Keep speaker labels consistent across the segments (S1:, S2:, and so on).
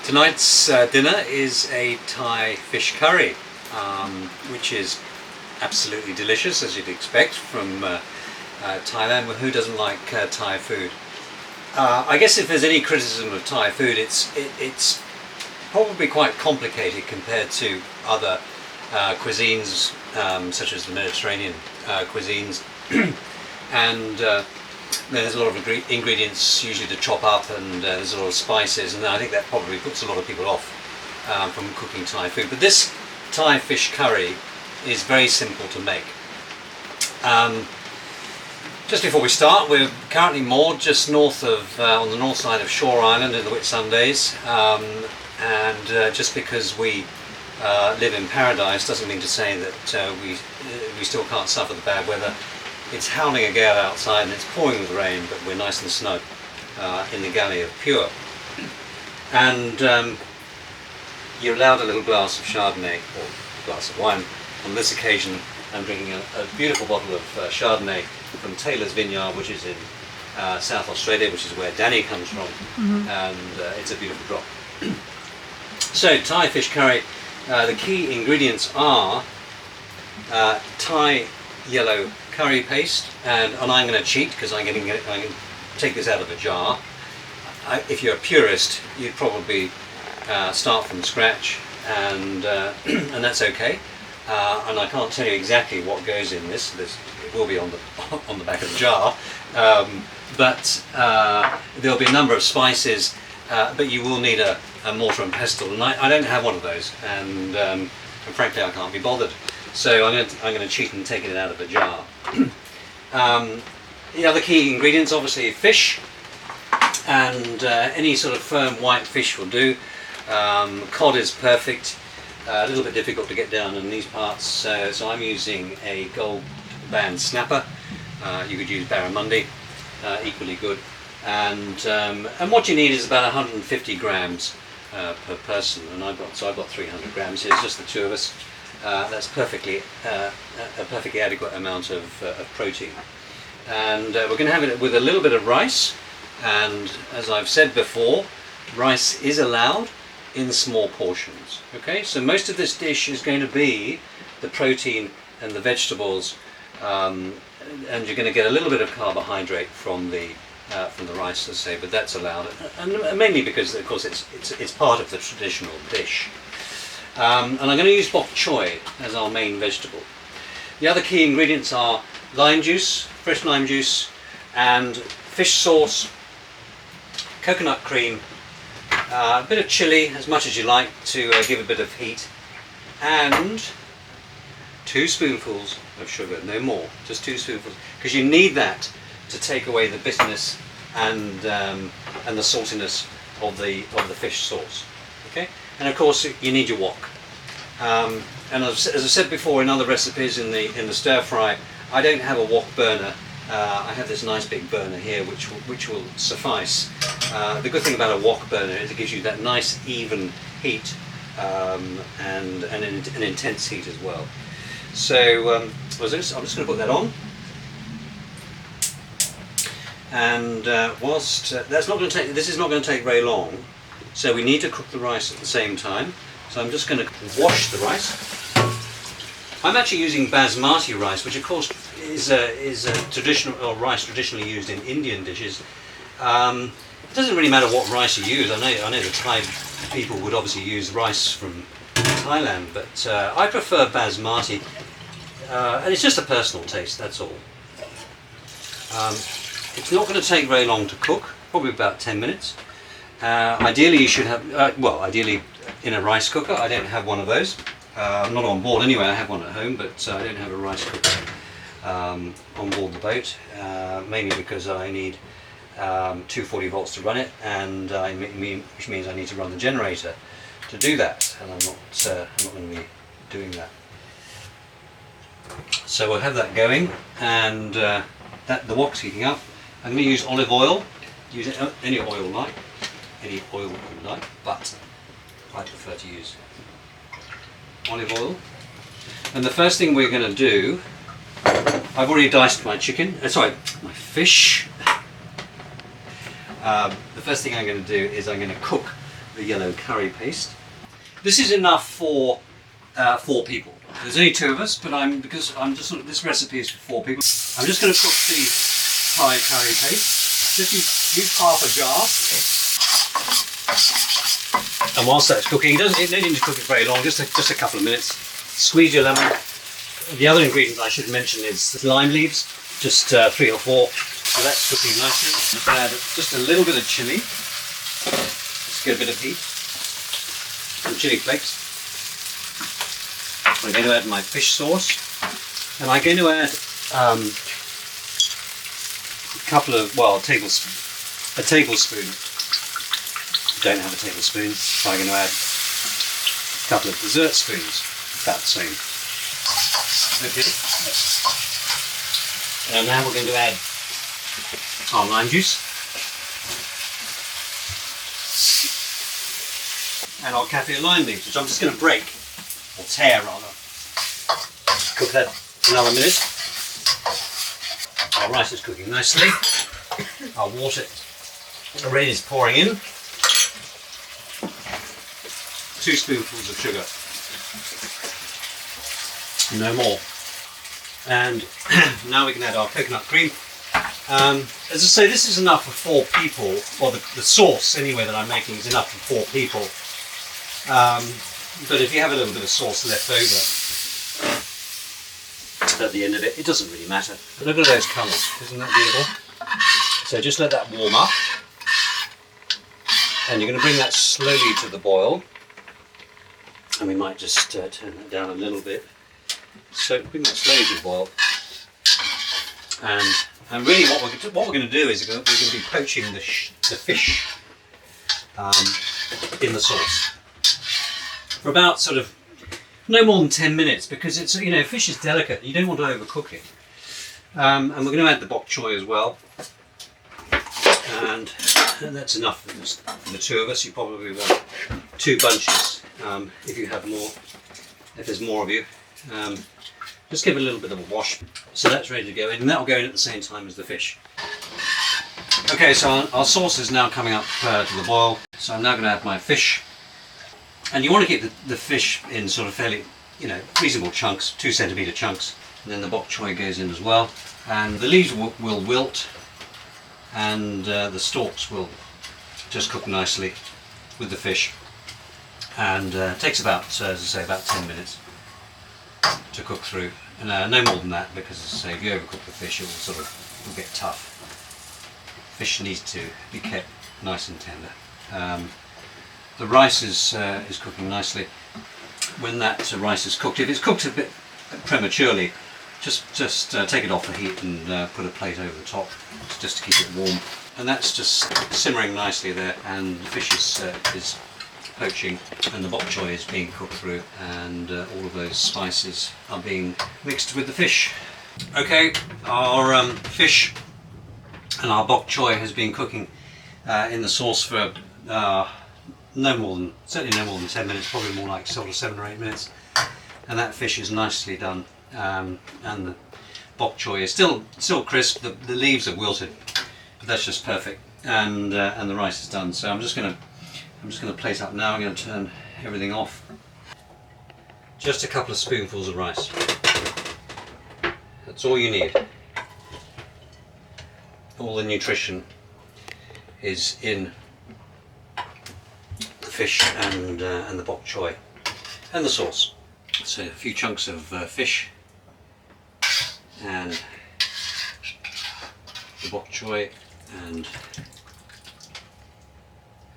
S1: Tonight's dinner is a Thai fish curry, which is absolutely delicious, as you'd expect from Thailand. Well, who doesn't like Thai food? I guess if there's any criticism of Thai food, it's probably quite complicated compared to other cuisines, such as the Mediterranean cuisines. And there's a lot of ingredients usually to chop up, and there's a lot of spices, and I think that probably puts a lot of people off from cooking Thai food. But this Thai fish curry is very simple to make. Just before we start, we're currently moored just north of, on the north side of Shore Island in the Whitsundays, and just because we live in paradise doesn't mean to say that we still can't suffer the bad weather. It's howling a gale outside and it's pouring with rain, but we're nice and snug in the galley of Pure. And you're allowed a little glass of Chardonnay, or a glass of wine. On this occasion I'm drinking a beautiful bottle of Chardonnay from Taylor's Vineyard, which is in South Australia, which is where Danny comes from. And it's a beautiful drop. So, Thai fish curry, the key ingredients are Thai yellow curry paste, and I'm going to cheat because I'm going to take this out of a jar. If you're a purist, you'd probably start from scratch, and that's okay. And I can't tell you exactly what goes in this. It will be on the back of the jar, but there'll be a number of spices. But you will need a mortar and pestle, and I don't have one of those, and frankly I can't be bothered. So I'm going to cheat and take it out of a jar. The other key ingredients, obviously, fish, and any sort of firm white fish will do. Cod is perfect. A little bit difficult to get down in these parts, so I'm using a gold band snapper. You could use barramundi, equally good. And what you need is about 150 grams per person, and I've got 300 grams here. It's just the two of us. That's a perfectly adequate amount of protein, and we're going to have it with a little bit of rice. And as I've said before, rice is allowed in small portions. Okay, so most of this dish is going to be the protein and the vegetables, and you're going to get a little bit of carbohydrate from the rice, let's say, but that's allowed, and mainly because, of course, it's part of the traditional dish. And I'm going to use bok choy as our main vegetable. The other key ingredients are lime juice, fresh lime juice, and fish sauce, coconut cream, a bit of chilli, as much as you like to give a bit of heat, and 2 spoonfuls of sugar, no more, just 2 spoonfuls, because you need that to take away the bitterness and the saltiness of the fish sauce. Okay, and of course you need your wok. And as I said before in other recipes in the stir fry, I don't have a wok burner. I have this nice big burner here, which will suffice. The good thing about a wok burner is it gives you that nice even heat and an intense heat as well. So I'm just going to put that on. And whilst this is not going to take very long, so we need to cook the rice at the same time. So I'm just going to wash the rice. I'm actually using basmati rice, which of course is a traditional rice traditionally used in Indian dishes. It doesn't really matter what rice you use. I know the Thai people would obviously use rice from Thailand, but I prefer basmati, and it's just a personal taste. That's all. It's not going to take very long to cook, probably about 10 minutes. Ideally you should have, ideally in a rice cooker. I don't have one of those. I'm not on board anyway, I have one at home, but I don't have a rice cooker on board the boat, mainly because I need 240 volts to run it, and which means I need to run the generator to do that, and I'm not going to be doing that. So we'll have that going, and the wok's heating up. I'm going to use olive oil. Use any oil you like, but I prefer to use olive oil. And the first thing we're going to do, I've already diced my my fish. The first thing I'm going to do is I'm going to cook the yellow curry paste. This is enough for 4 people. There's only 2 of us, but this recipe is for 4 people. I'm just going to cook the Thai curry paste. Just use half a jar. And whilst that's cooking, it doesn't need to cook it very long, just a couple of minutes. Squeeze your lemon. The other ingredient I should mention is lime leaves, just 3 or 4. So that's cooking nicely. Just add just a little bit of chilli, just get a bit of heat. Some chilli flakes. I'm going to add my fish sauce, and I'm going to add a tablespoon. Don't have a tablespoon, so I'm going to add a couple of dessert spoons, about the same. Okay. And now we're going to add our lime juice and our kaffir lime leaves, which I'm just going to break, or tear rather. Cook that for another minute. Our rice is cooking nicely. Our water already is pouring in. 2 spoonfuls of sugar. No more. And now we can add our coconut cream. As I say, this is enough for 4 people, or the sauce anyway that I'm making is enough for 4 people. But if you have a little bit of sauce left over at the end of it, it doesn't really matter. But look at those colours, isn't that beautiful? So just let that warm up. And you're going to bring that slowly to the boil. And we might just turn that down a little bit. So bring that slowly to the boil. And really what we're going to do is we're going to be poaching the fish in the sauce for about sort of no more than 10 minutes, because it's, fish is delicate. You don't want to overcook it. And we're going to add the bok choy as well. And that's enough for the 2 of us. You probably want 2 bunches if you have more, if there's more of you. Just give it a little bit of a wash. So that's ready to go in, and that will go in at the same time as the fish. Okay, so our sauce is now coming up to the boil. So I'm now going to add my fish. And you want to keep the fish in sort of fairly, reasonable chunks, 2 centimetre chunks. And then the bok choy goes in as well. And the leaves will wilt, and the stalks will just cook nicely with the fish. And it takes about, as I say, about 10 minutes to cook through. And no more than that, because as I say, if you overcook the fish, it will get tough. Fish needs to be kept nice and tender. The rice is cooking nicely. When that rice is cooked, if it's cooked a bit prematurely, just take it off the heat and put a plate over the top, just to keep it warm. And that's just simmering nicely there, and the fish is poaching, and the bok choy is being cooked through, and all of those spices are being mixed with the fish. Okay, our fish and our bok choy has been cooking in the sauce for certainly no more than 10 minutes, probably more like sort of 7 or 8 minutes. And that fish is nicely done, and the bok choy is still crisp. The leaves are wilted, but that's just perfect. And the rice is done. So I'm just going to plate up now. I'm going to turn everything off. Just a couple of spoonfuls of rice. That's all you need. All the nutrition is in the fish and the bok choy and the sauce. So a few chunks of fish and the bok choy, and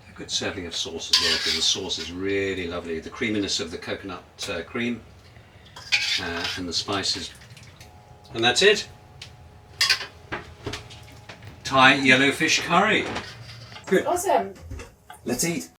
S1: a good serving of sauce as well, because the sauce is really lovely. The creaminess of the coconut cream and the spices. And that's it. Thai yellowfish curry. Good.
S2: Awesome.
S1: Let's eat.